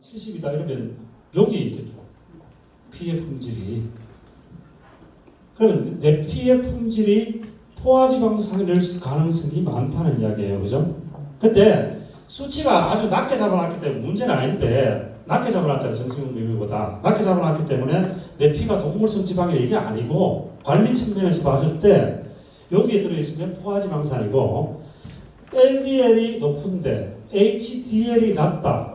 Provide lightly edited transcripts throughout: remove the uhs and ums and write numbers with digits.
70이다 이러면 여기에 있겠죠. 피의 품질이. 그러면 내 피의 품질이 포화지방산일 가능성이 많다는 이야기예요. 그죠? 근데 수치가 아주 낮게 잡아놨기 때문에 문제는 아닌데, 낮게 잡아놨잖아요. 정신용 미미보다. 낮게 잡아놨기 때문에 내 피가 동물성 지방이 이게 아니고, 관리 측면에서 봤을 때 여기에 들어있으면 포화지방산이고, LDL이 높은데 HDL이 낮다.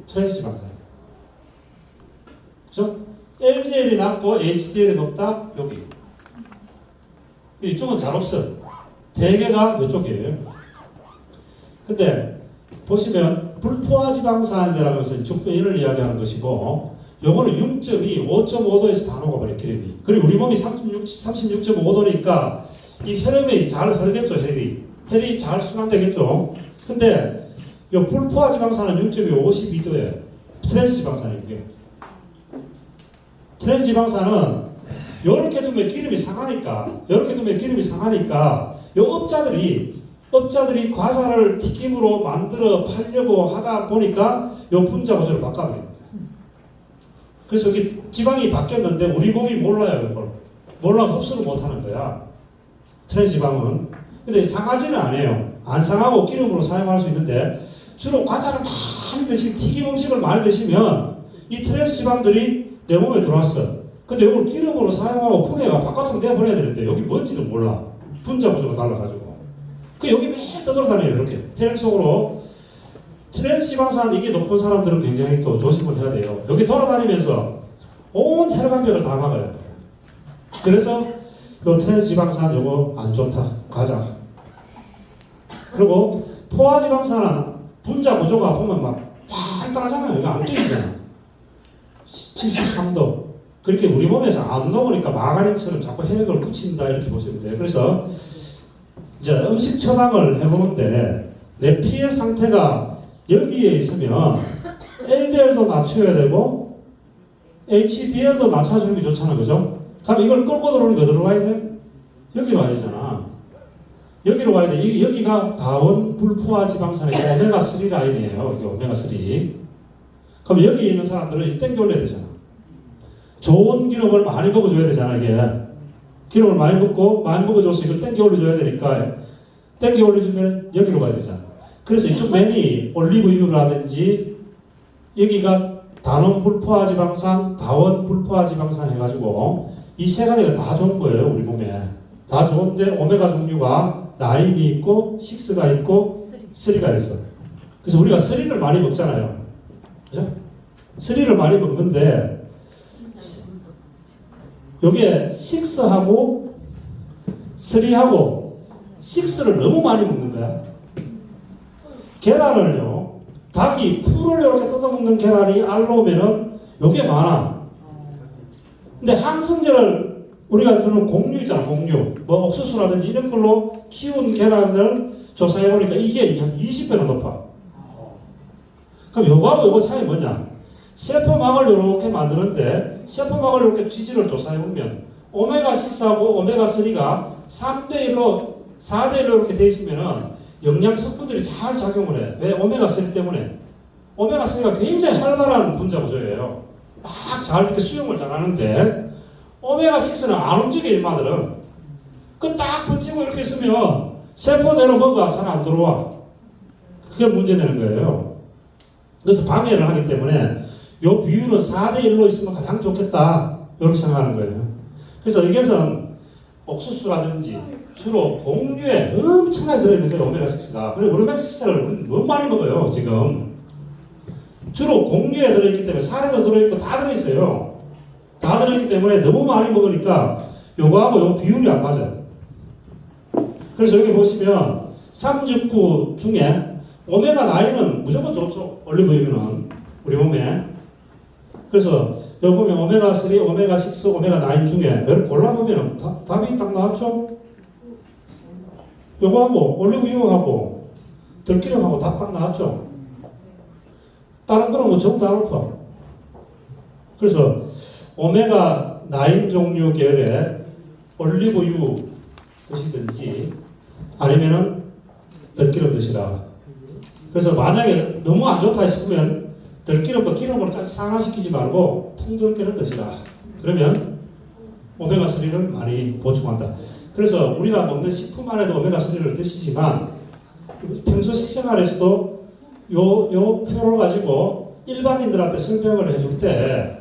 트랜스지방산. 그죠? LDL이 낮고 HDL이 높다. 여기. 이쪽은 잘 없어. 대개가 이쪽이에요. 근데 보시면 불포화지방산이라는 것은 죽변을 이야기하는 것이고, 요거는 6.2, 5.5도에서 다 녹아버려, 기름이. 그리고 우리 몸이 36.5도니까 이 혈액이 잘 흐르겠죠, 혈이 잘 순환되겠죠. 근데 이 불포화지방산은 6.2, 52도예요. 트랜스지방산이고요. 트랜스지방산은 이렇게 두면 기름이 상하니까, 이 업자들이 과자를 튀김으로 만들어 팔려고 하다 보니까 이 분자 구조를 바꿔버려요. 그래서 여기 지방이 바뀌었는데 우리 몸이 몰라요, 이걸. 흡수를 못하는 거야. 트랜스지방은. 근데 상하지는 않아요. 안 상하고 기름으로 사용할 수 있는데, 주로 과자를 많이 드시고 튀김 음식을 많이 드시면 이 트랜스지방들이 내 몸에 들어왔어. 근데 이걸 기름으로 사용하고 분해가 바깥으로 내버려야 되는데 여기 뭔지는 몰라. 분자 구조가 달라가지고. 그 여기 매일 떠돌아다녀요. 이렇게 혈액 속으로. 트랜스지방산 이게 높은 사람들은 굉장히 또 조심을 해야 돼요. 여기 돌아다니면서 온 혈관벽을 다 막아요. 그래서 요 트랜스지방산 요거 안 좋다. 가자. 그리고 포화지방산은 분자 구조가 보면 막 빨빨하잖아요. 이거 안 껴있잖아. 73도. 그렇게 우리 몸에서 안 녹으니까 마가린처럼 자꾸 혈액을 붙인다 이렇게 보시면 돼요. 그래서 이제 음식 처방을 해보는데 내 피의 상태가 여기에 있으면 LDL도 낮춰야 되고 HDL도 낮춰주는 게 좋잖아. 그죠? 그럼 이걸 끌고 들어오는 게 어디로 와야 돼? 여기로 와야 되잖아. 여기로 와야 돼. 여기가 다원 불포화지방산의 오메가3 라인이에요. 이게 오메가3. 그럼 여기 있는 사람들은 땡겨 올려야 되잖아. 좋은 기름을 많이 먹어줘야 되잖아. 이게 기름을 많이 먹어줘서 이걸 땡겨 올려줘야 되니까 땡겨 올려주면 여기로 가야 되잖아. 그래서 이쪽 맨이 올리브유라든지 여기가 단원 불포화지방산, 다원 불포화지방산 해가지고 이 세 가지가 다 좋은 거예요. 우리 몸에 다 좋은데 오메가 종류가 9이 있고 6가 있고 3가 있어. 그래서 우리가 3를 많이 먹잖아요. 그죠? 3를 많이 먹는데 요게 6하고 3하고 6를 너무 많이 먹는 거야. 계란을요, 닭이 풀을 이렇게 뜯어먹는 계란이 알로면은 요게 많아. 근데 항생제를 우리가 주는 공유잖아, 공유. 뭐 옥수수라든지 이런 걸로 키운 계란을 조사해보니까 이게 한 20배나 높아. 그럼 요거하고 요거 차이 뭐냐? 세포막을 이렇게 만드는데 세포막을 이렇게 취지를 조사해보면 오메가6하고 오메가3가 3대1로 4대1로 이렇게 되어 있으면은 영양 성분들이 잘 작용을 해. 왜? 오메가3 때문에. 오메가3가 굉장히 활발한 분자 구조예요. 막 잘 이렇게 수용을 잘 하는데 오메가6는 안 움직여, 일마들은. 그 딱 버티고 이렇게 있으면 세포 내로 뭐가 잘 안 들어와. 그게 문제되는 거예요. 그래서 방해를 하기 때문에 요 비율은 4대1로 있으면 가장 좋겠다. 이렇게 생각하는 거예요. 그래서 이것은 옥수수라든지 주로 공유에 엄청나게 들어있는 게 오메가6다. 그리고 오메가6를 너무 많이 먹어요, 지금. 주로 공유에 들어있기 때문에 살에도 들어있고 다 들어있어요. 다 들어있기 때문에 너무 많이 먹으니까 요거하고 요 비율이 안 맞아요. 그래서 여기 보시면 369 중에 오메가9은 무조건 좋죠. 올리브유는 우리 몸에. 그래서 여기 보면 오메가3, 오메가6, 오메가9 중에 몇 골라보면 답이 딱 나왔죠? 요거하고 올리브유하고 들기름하고 딱 나왔죠? 다른 거는 뭐 전부 다 높아. 그래서 오메가9 종류 계열의 올리브유 드시든지 아니면은 들기름 드시라. 그래서 만약에 너무 안 좋다 싶으면 들기름도 기름으로 딱 상하시키지 말고 통들기를 드시라. 그러면 오메가3를 많이 보충한다. 그래서 우리가 먹는 식품 안에도 오메가3를 드시지만 평소 식생활에서도 요 표를 가지고 일반인들한테 설명을 해줄 때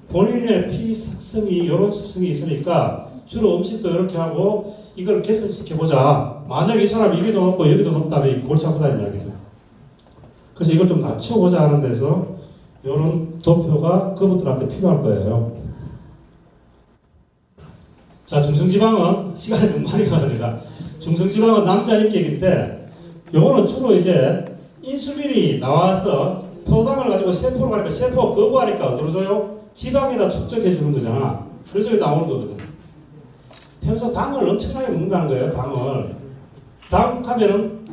본인의 피 습성이 이런 습성이 있으니까 주로 음식도 이렇게 하고 이걸 개선시켜보자. 만약에 이 사람이 여기도 높고 여기도 높다면 골치 아프다는 이야기죠. 그래서 이걸 좀 낮춰보자 하는 데서 이런 도표가 그분들한테 필요할 거예요. 자, 중성지방은 시간이 너무 많이 가니까 중성지방은 남자 인격인데 요거는 주로 이제 인슐린이 나와서 포도당을 가지고 세포로 가니까 세포가 거부하니까 어디로 줘요? 지방에다 축적해 주는 거잖아. 그래서 이게 나오는 거거든. 평소 당을 엄청나게 먹는다는 거예요. 당 하면은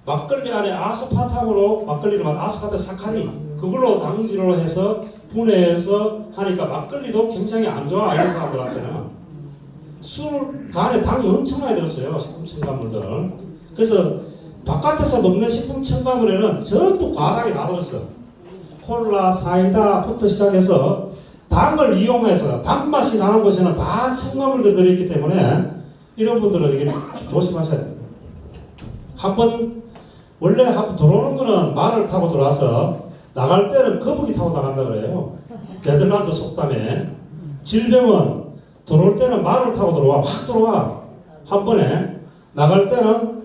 막걸리 안에 아스파탐으로 막걸리를 아스파탐사카린 그걸로 당질로 해서 분해해서 하니까 막걸리도 굉장히 안 좋아. 이런 사람들한테는 술 간에 당이 엄청나게 들었어요. 식품 첨가물들은. 그래서 바깥에서 먹는 식품 첨가물에는 전부 과하게 나눠졌어. 콜라, 사이다부터 시작해서 당을 이용해서 단맛이 나는 곳에는 다 첨가물들 들어있기 때문에 이런 분들은 이게 조심하셔야 돼요. 원래 들어오는 거는 말을 타고 들어와서 나갈 때는 거북이 타고 나간다 그래요. 네덜란드 속담에. 질병은 들어올 때는 말을 타고 들어와. 확 들어와. 한 번에. 나갈 때는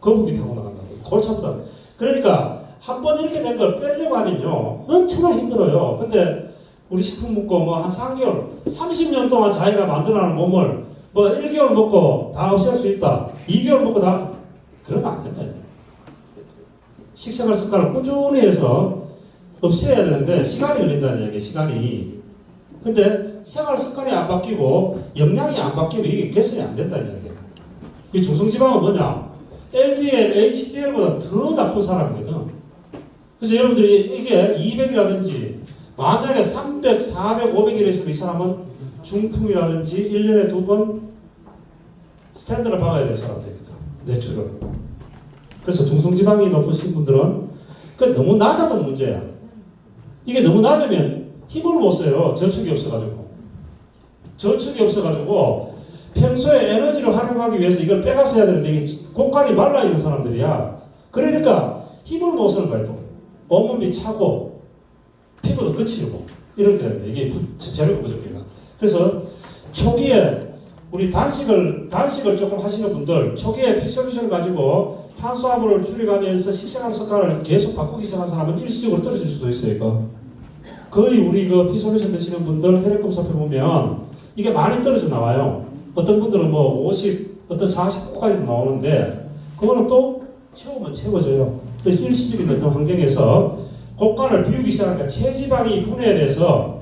거북이 타고 나간다고. 골치 아프다. 그러니까 한 번 이렇게 된 걸 빼려고 하면요. 엄청나게 힘들어요. 근데 우리 식품 먹고 뭐 한 3개월, 30년 동안 자기가 만들어놓은 몸을 뭐 1개월 먹고 다 없앨 수 있다. 2개월 먹고 다. 그러면 안 된다. 식생활 습관을 꾸준히 해서 없애야 되는데 시간이 걸린다는 얘기예요. 시간이. 근데 생활 습관이 안 바뀌고 영양이 안 바뀌면 이게 개선이 안 된다는 얘기예요. 이 중성지방은 뭐냐? LDL, HDL보다 더 나쁜 사람이거든. 그래서 여러분들이 이게 200이라든지 만약에 300, 400, 500이라 있으면 이 사람은 중풍이라든지 1년에 2번 스탠드를 박아야 될 사람들입니다. 뇌출을. 그래서 중성지방이 높으신 분들은 너무 낮아도 문제야. 이게 너무 낮으면 힘을 못 써요. 저축이 없어가지고. 저축이 없어가지고 평소에 에너지를 활용하기 위해서 이걸 빼가서 해야 되는데 이게 공간이 말라있는 사람들이야. 그러니까 힘을 못 쓰는 거야. 또 온몸이 차고 피부도 거칠고 이렇게 되는 거야. 이게 재료가 부족해요. 그래서 초기에 우리 단식을 조금 하시는 분들 초기에 피솔루션을 가지고 탄수화물을 줄여가면서 식생활 습관을 계속 바꾸기 시작한 사람은 일시적으로 떨어질 수도 있어요. 이거. 거의 우리 피솔루션 드시는 분들 혈액검사 보면 이게 많이 떨어져 나와요. 어떤 분들은 뭐 50, 어떤 49까지도 나오는데 그거는 또 채우면 채워져요. 그래서 일시적인 어떤 환경에서 곡간을 비우기 시작하니까 체지방이 분해돼서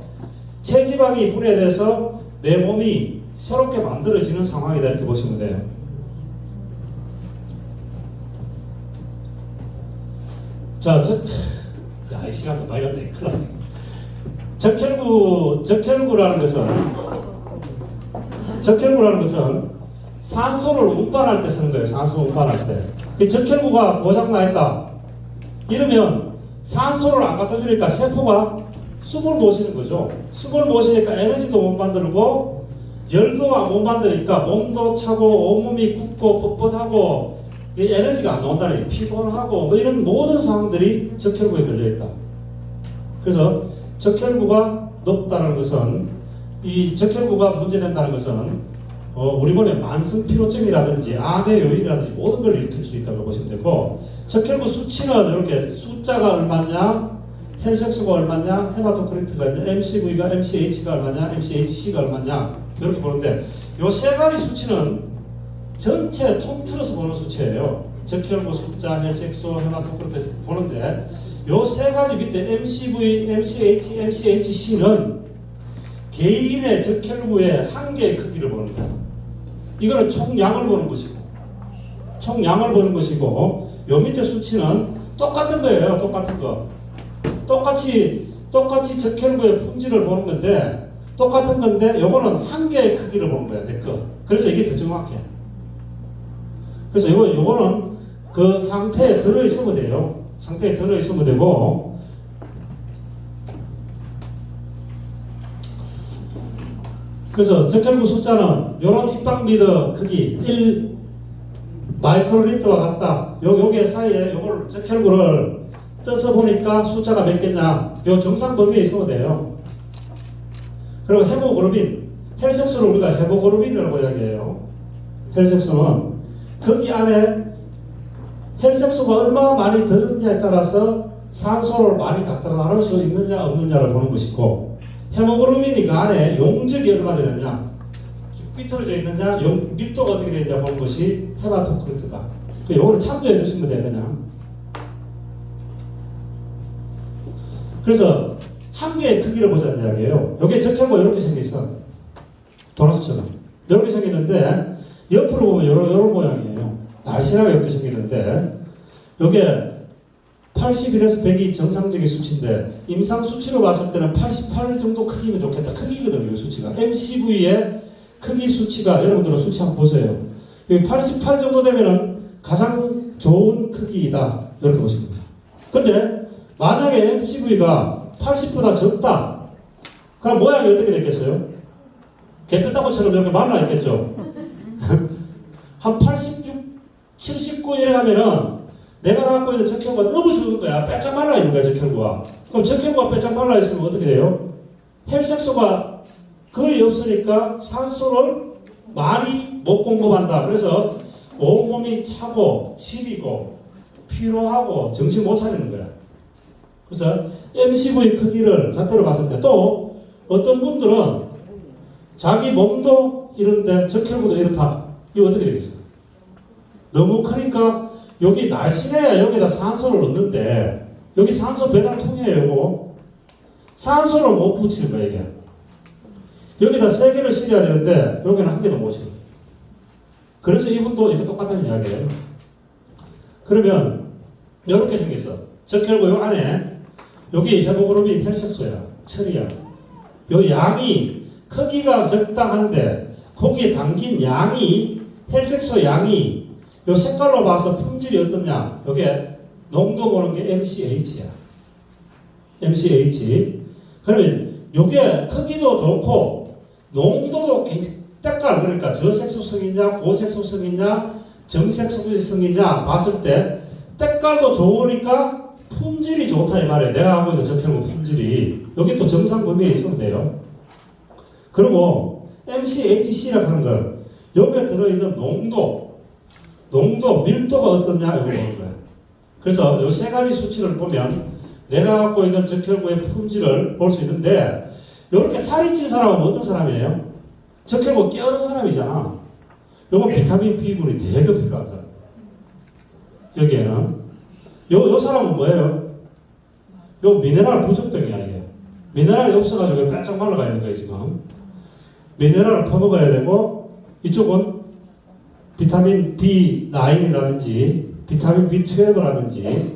내 몸이 새롭게 만들어지는 상황이다 이렇게 보시면 돼요. 자, 이 시간도 많이 갔네. 큰일 났네. 적혈구라는 것은 산소를 운반할 때 쓰는 거예요. 산소 운반할 때. 그 적혈구가 고장나 있다. 이러면 산소를 안 갖다 주니까 세포가 숨을 못 쉬는 거죠. 숨을 못 쉬니까 에너지도 못 만들고 열도 못 만드니까 몸도 차고 온몸이 붓고 뻣뻣하고 에너지가 안 나온다는 얘기. 피곤하고 뭐 이런 모든 상황들이 적혈구에 걸려있다. 그래서 적혈구가 높다는 것은 이 적혈구가 문제된다는 것은 우리 몸의 만성 피로증이라든지 암의 요인이라든지 모든 걸 일으킬 수 있다고 보시면 되고 적혈구 수치는 이렇게 숫자가 얼마냐 혈색소가 얼마냐 헤마토크리트가 있냐 MCV가 MCH가 얼마냐 MCHC가 얼마냐 이렇게 보는데 이 세 가지 수치는 전체 통틀어서 보는 수치예요. 적혈구 숫자, 혈색소, 헤마토크리트 보는데 요 세 가지 밑에 MCV, MCH, MCHC는 개인의 적혈구의 한 개의 크기를 보는 거예요. 이거는 총량을 보는 것이고 요 밑에 수치는 똑같은 거예요. 똑같은 거. 똑같이 적혈구의 품질을 보는 건데 똑같은 건데 요거는 한 개의 크기를 보는 거야. 내 거. 그래서 이게 더 정확해. 그래서 요거는 그 상태에 들어있으면 돼요. 상태에 들어있으면 되고 그래서 적혈구 숫자는 이런 입방 미터 크기 1 마이크로리터와 같다. 요게 사이에 요걸 적혈구를 떠서 보니까 숫자가 몇 개냐. 요 정상 범위에 있으면 돼요. 그리고 헤모글로빈, 혈색소를 우리가 헤모글로빈이라고 이야기해요. 혈색소는 거기 안에 혈색소가 얼마나 많이 들었냐에 따라서 산소를 많이 갖다 나눌 수 있느냐 없느냐를 보는 것이고, 헤모글로빈이 그 안에 용적이 얼마 되느냐, 삐뚤어져 있느냐, 밀도가 어떻게 되느냐 보는 것이 헤마토크리트다. 요거를 참조해 주시면 돼요, 그냥. 그래서 한 개의 크기를 보자는 이야기예요. 여기에 적혈구가 이렇게 생겨있어. 도넛처럼. 이렇게 생기는데, 옆으로 보면 이런 모양이에요. 날씬하게 이렇게 생기는데, 이게 81에서 100이 정상적인 수치인데, 임상 수치로 봤을 때는 88 정도 크기면 좋겠다. 크기거든요, 이 수치가. MCV의 크기 수치가, 여러분들은 수치 한번 보세요. 88 정도 되면은 가장 좋은 크기이다. 이렇게 보시면 됩니다. 근데, 만약에 MCV가 80보다 적다. 그럼 모양이 어떻게 됐겠어요? 개뼈다구처럼 이렇게 말라 있겠죠? 한 86, 79 이래 가면은 내가 갖고 있는 적혈구가 너무 죽은 거야. 빼짝 말라 있는 거야, 적혈구가. 그럼 적혈구가 빼짝 말라 있으면 어떻게 돼요? 혈색소가 거의 없으니까 산소를 많이 못 공급한다. 그래서 온몸이 차고, 시리고, 피로하고, 정신 못 차리는 거야. 그래서 MCV 크기를 잣대로 봤을 때 또 어떤 분들은 자기 몸도 이런데 적혈구도 이렇다. 이거 어떻게 되겠어요? 너무 크니까 여기 날씬해야 여기다 산소를 넣는데 여기 산소 배달통이에요. 이거. 산소를 못 붙이는 거야 이게. 여기다 3개를 실어야 되는데 여기는 1개도 못 실어. 그래서 이분도 이게 똑같은 이야기예요. 그러면 이렇게 생겼어. 적혈구 요 안에 여기 헤모글로빈 혈색소야. 철이야. 요 양이 크기가 적당한데 거기에 담긴 양이 혈색소 양이 요 색깔로 봐서 품질이 어떠냐. 요게 농도 보는 게 MCH야. MCH. 그러면 요게 크기도 좋고 농도도 색깔, 그러니까 저색소성이냐 고색소성이냐 정색소성이냐 봤을 때 색깔도 좋으니까 품질이 좋다 이 말이에요. 내가 하고 있는 적혈구 품질이. 여기 또 정상 범위에 있으면 돼요. 그리고 MCHC라고 하는 건 여기에 들어있는 농도, 밀도가 어떠냐 이거 보는 거예요. 그래서 이 3가지 수치를 보면 내가 갖고 있는 적혈구의 품질을 볼 수 있는데, 이렇게 살이 찐 사람은 어떤 사람이에요? 적혈구 깨어른 사람이잖아. 요건 비타민 B군이 되게 필요하다. 여기에는 요 사람은 뭐예요? 요 미네랄 부족병이야, 이게. 미네랄이 없어가지고 빼짝 말라가 있는 거예요, 지금. 미네랄을 퍼먹어야 되고, 이쪽은 비타민 B9이라든지, 비타민 B12라든지,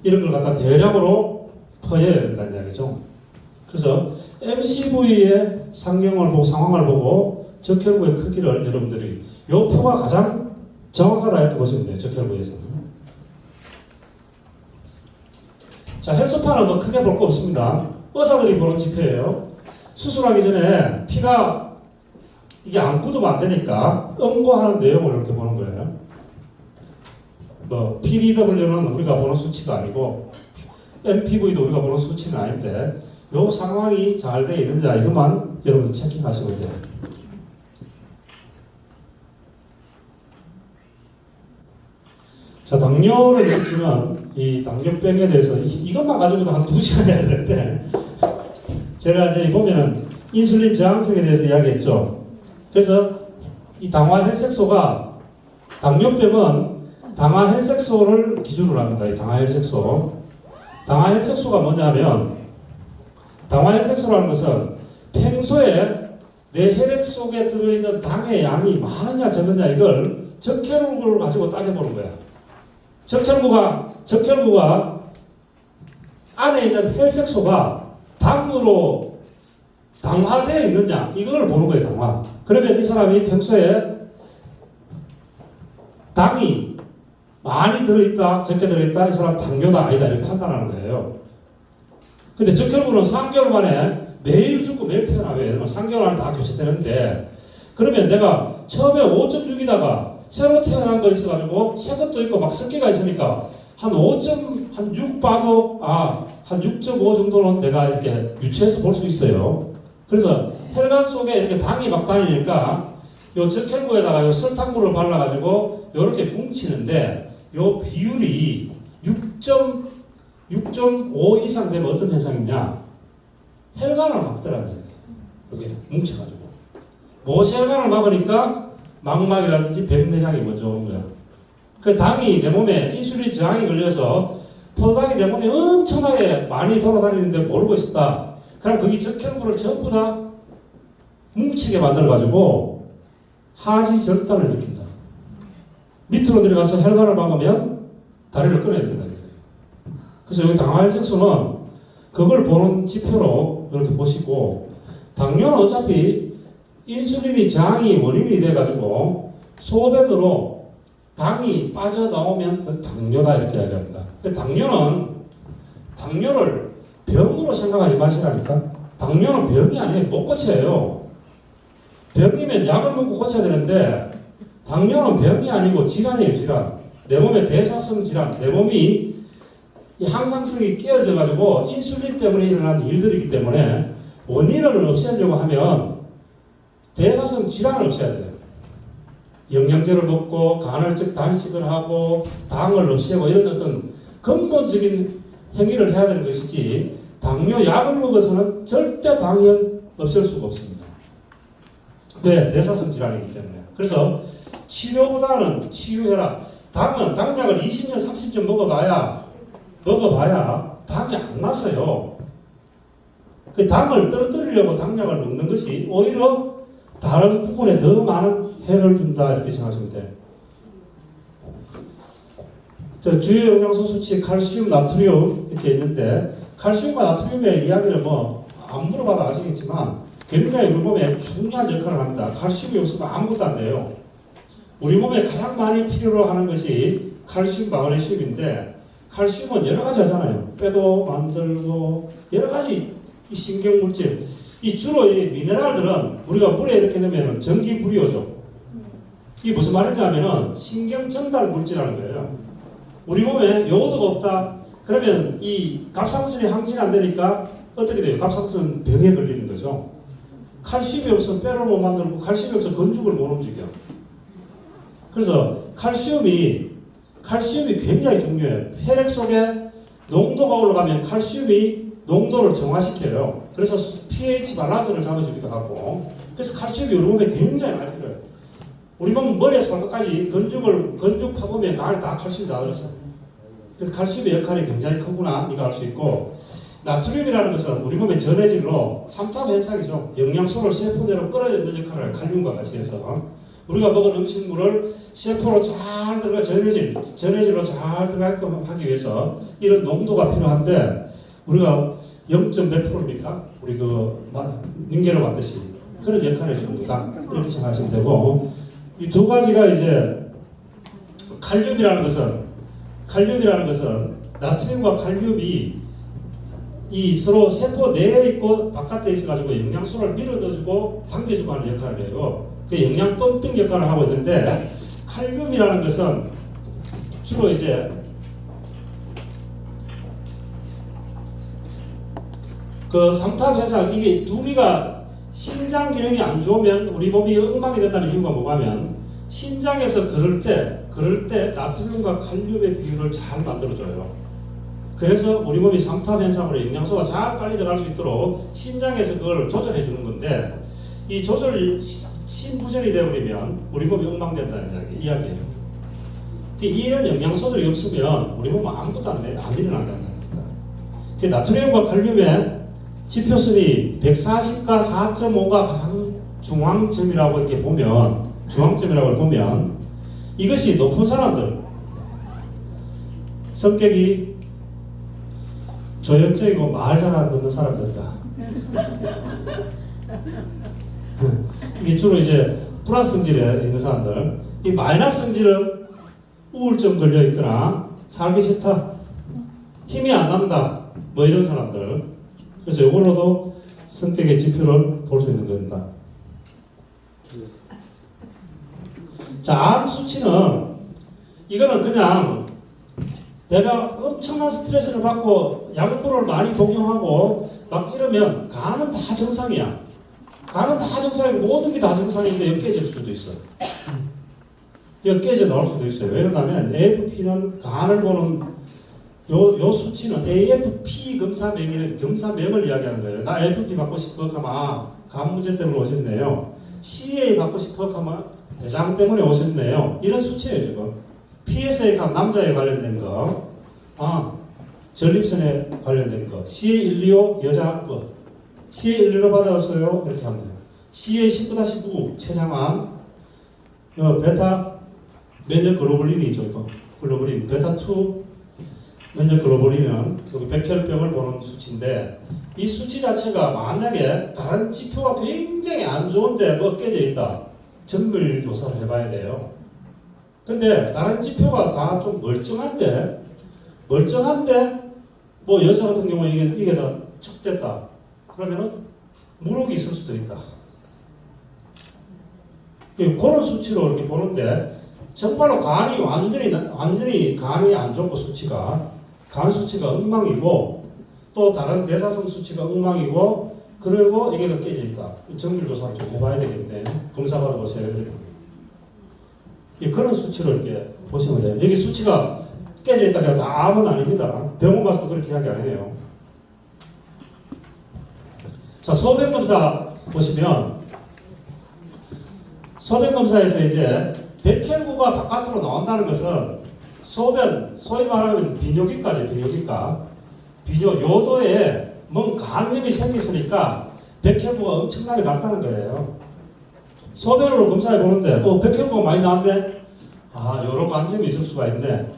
이런 걸 갖다 대량으로 퍼야 된다는 이야기죠. 그래서 MCV의 상경을 보고, 상황을 보고, 적혈구의 크기를 여러분들이, 요 표가 가장 정확하다 이렇게 보시면 돼요, 적혈구에서는. 자, 혈소판은 뭐 크게 볼 거 없습니다. 의사들이 보는 지표예요. 수술하기 전에 피가 이게 안 굳으면 안 되니까 응고하는 내용을 이렇게 보는 거예요. 뭐 PDW는 우리가 보는 수치가 아니고 MPV도 우리가 보는 수치는 아닌데 요 상황이 잘 되어 있는지 이것만 여러분 체킹하시면 돼요. 자, 당뇨를 일으키면 이 당뇨병에 대해서 이것만 가지고도 한 2시간 해야 되는데 제가 이제 보면은 인슐린 저항성에 대해서 이야기했죠. 그래서 이 당화 혈색소가 당뇨병은 당화 혈색소를 기준으로 합니다. 이 당화 혈색소. 당화 혈색소가 뭐냐면 당화 혈색소라는 것은 평소에 내 혈액 속에 들어있는 당의 양이 많으냐 적느냐 이걸 적혈구를 가지고 따져보는 거야. 적혈구가 안에 있는 혈색소가 당으로 당화되어 있느냐 이걸 보는 거예요. 당화. 그러면 이 사람이 평소에 당이 많이 들어있다 적게 들어있다 이 사람 당뇨다 아니다 이렇게 판단하는 거예요. 근데 적혈구는 3개월 만에 매일 죽고 매일 태어나면 3개월 안에 다 교체되는데 그러면 내가 처음에 5.6이다가 새로 태어난 거 있어가지고 새 것도 있고 막 습기가 있으니까 한 5.6 봐도 한 6.5 정도는 내가 이렇게 유추해서 볼 수 있어요. 그래서 혈관 속에 이렇게 당이 막 다니니까 요 적혈구에다가 요 설탕물을 발라가지고 요렇게 뭉치는데 요 비율이 6.5 이상 되면 어떤 현상이냐? 혈관을 막더라는 얘기예요. 이게 뭉쳐가지고. 모세혈관을 막으니까 망막이라든지 백내장이 먼저 오는 거야. 그 당이 내 몸에 인슐린 저항이 걸려서 포도당이 내 몸에 엄청나게 많이 돌아다니는데 모르고 있었다. 그럼 거기 적혈구를 전부 다 뭉치게 만들어가지고 하지절단을 일으킨다. 밑으로 내려가서 혈관을 막으면 다리를 끊어야 된다. 그래서 여기 당화혈색소는 그걸 보는 지표로 이렇게 보시고, 당뇨는 어차피 인슐린이 저항이 원인이 돼가지고 소변으로 당이 빠져나오면 당뇨다 이렇게 이야기합니다. 당뇨를 병으로 생각하지 마시라니까. 당뇨는 병이 아니에요. 못 고쳐요. 병이면 약을 먹고 고쳐야 되는데 당뇨는 병이 아니고 질환이에요. 질환. 내 몸의 대사성 질환. 내 몸이 이 항상성이 깨어져 가지고 인슐린 때문에 일어난 일들이기 때문에 원인을 없애려고 하면 대사성 질환을 없애야 돼요. 영양제를 먹고 간헐적 단식을 하고 당을 없애고 이런 어떤 근본적인 행위를 해야 되는 것이지 당뇨 약을 먹어서는 절대 당을 없앨 수가 없습니다. 네, 대사성 질환이기 때문에. 그래서 치료보다는 치유해라. 당은 당약을 20년, 30년 먹어봐야 당이 안 나서요. 그 당을 떨어뜨리려고 당약을 먹는 것이 오히려 다른 부분에 더 많은 해를 준다 이렇게 생각하시면 돼요. 주요 영양소 수치 칼슘, 나트륨 이렇게 있는데 칼슘과 나트륨의 이야기를 안 물어봐도 아시겠지만 굉장히 우리 몸에 중요한 역할을 합니다. 칼슘이 없으면 아무것도 안 돼요. 우리 몸에 가장 많이 필요로 하는 것이 칼슘, 마그네슘인데 칼슘은 여러 가지 하잖아요. 뼈도 만들고 여러 가지 이 신경물질. 주로 이 미네랄들은 우리가 물에 이렇게 넣으면 전기 불이오죠. 이게 무슨 말이냐면은 신경 전달 물질이라는 거예요. 우리 몸에 요오드가 없다. 그러면 이 갑상선이 항진이 안 되니까 어떻게 돼요? 갑상선 병에 걸리는 거죠. 칼슘이 없으면 뼈를 못 만들고 칼슘이 없으면 건축을 못 움직여. 그래서 칼슘이 굉장히 중요해요. 혈액 속에 농도가 올라가면 칼슘이 농도를 정화시켜요. 그래서 pH 밸런스를 잡아주기도 하고. 그래서 칼슘이 우리 몸에 굉장히 많이 필요해요. 우리 몸 머리에서 발끝까지 건축 파보면 그 안에 다 칼슘이 다 들었어요. 그래서 칼슘의 역할이 굉장히 크구나 이거 알 수 있고, 나트륨이라는 것은 우리 몸의 전해질로 삼투압 현상이죠. 영양소를 세포 내로 끌어들이는 역할을 칼륨과 같이 해서 우리가 먹은 음식물을 세포로 잘 들어가 전해질로 잘 들어가게끔 하기 위해서 이런 농도가 필요한데 우리가 0. 몇 프로입니까? 우리 닌게로 만듯이 그런 역할을 해주는 거다 이렇게 생각하시면 되고, 이 두 가지가 이제 칼륨이라는 것은 나트륨과 칼륨이 이 서로 세포 내에 있고 바깥에 있어가지고 영양소를 밀어 넣어주고 당겨주고 하는 역할을 해요. 그 영양 펌핑 역할을 하고 있는데, 칼륨이라는 것은 주로 이제 그 삼투압 현상, 이게 둘이가 신장 기능이 안 좋으면 우리 몸이 엉망이 된다는 이유가 뭐냐면, 신장에서 그럴 때 나트륨과 칼륨의 비율을 잘 만들어줘요. 그래서 우리 몸이 삼투압 현상으로 영양소가 잘 빨리 들어갈 수 있도록 신장에서 그걸 조절해 주는 건데, 이 조절 신부전이 되어버리면 우리 몸이 엉망된다는 이야기예요. 이런 영양소들이 없으면 우리 몸은 아무것도 안 일어난다는 겁니다. 나트륨과 칼륨의 지표순위 140과 4.5가 가장 중앙점이라고 보면 이것이 높은 사람들, 성격이 조연적이고 말 잘 안 듣는 사람들이다. 이게 주로 이제 플러스 성질에 있는 사람들. 이 마이너스 성질은 우울증 걸려 있거나 살기 싫다, 힘이 안 난다, 이런 사람들. 그래서 이걸로도 성격의 지표를 볼 수 있는 겁니다. 자, 암 수치는 이거는 그냥 내가 엄청난 스트레스를 받고 약물을 많이 복용하고 막 이러면 간은 다 정상이야. 간은 다 정상이고 모든 게 다 정상인데 여기 깨질 수도 있어. 여기 깨져 나올 수도 있어요. 왜냐하면 AFP는 간을 보는 요 수치는 AFP 검사명을 이야기하는 거예요. 나 AFP 받고 싶어 하면 간 문제 때문에 오셨네요. CA 받고 싶어 하면 대장 때문에 오셨네요. 이런 수치예요 지금. PSA 값 남자에 관련된 거, 전립선에 관련된 거, CA125 여자 거, CA115 받았어요 이렇게 하면 돼요. CA19-9 췌장암, 베타 면역 글로불린이 있죠. 이거 글로불린 베타2 면역 글로불린은 여기 백혈병을 보는 수치인데 이 수치 자체가 만약에 다른 지표가 굉장히 안 좋은데 뭐 깨져 있다. 정밀 조사를 해봐야 돼요. 근데 다른 지표가 다 좀 멀쩡한데 뭐 여자 같은 경우에 이게 다 척됐다. 그러면은 무록이 있을 수도 있다. 그런 수치로 이렇게 보는데 정말로 간이 완전히 간이 안 좋고 수치가 간 수치가 엉망이고 또 다른 대사성 수치가 엉망이고 그리고 이게 깨져 있다. 정밀 조사를 좀 해봐야 되겠네. 검사 받아보세요. 그런 수치로 이렇게 보시면 돼요. 여기 수치가 깨져 있다가 다 암은 아닙니다. 병원 가서 그렇게 이야기 안 해요. 자, 소변검사 보시면 소변검사에서 이제 백혈구가 바깥으로 나온다는 것은 소변, 소위 말하면 비뇨기과죠. 비뇨 요도에 뭔 간염이 생겼으니까 백혈구가 엄청나게 같다는 거예요. 소변으로 검사해 보는데 백혈구가 많이 나왔네. 여러 간염이 있을 수가 있네.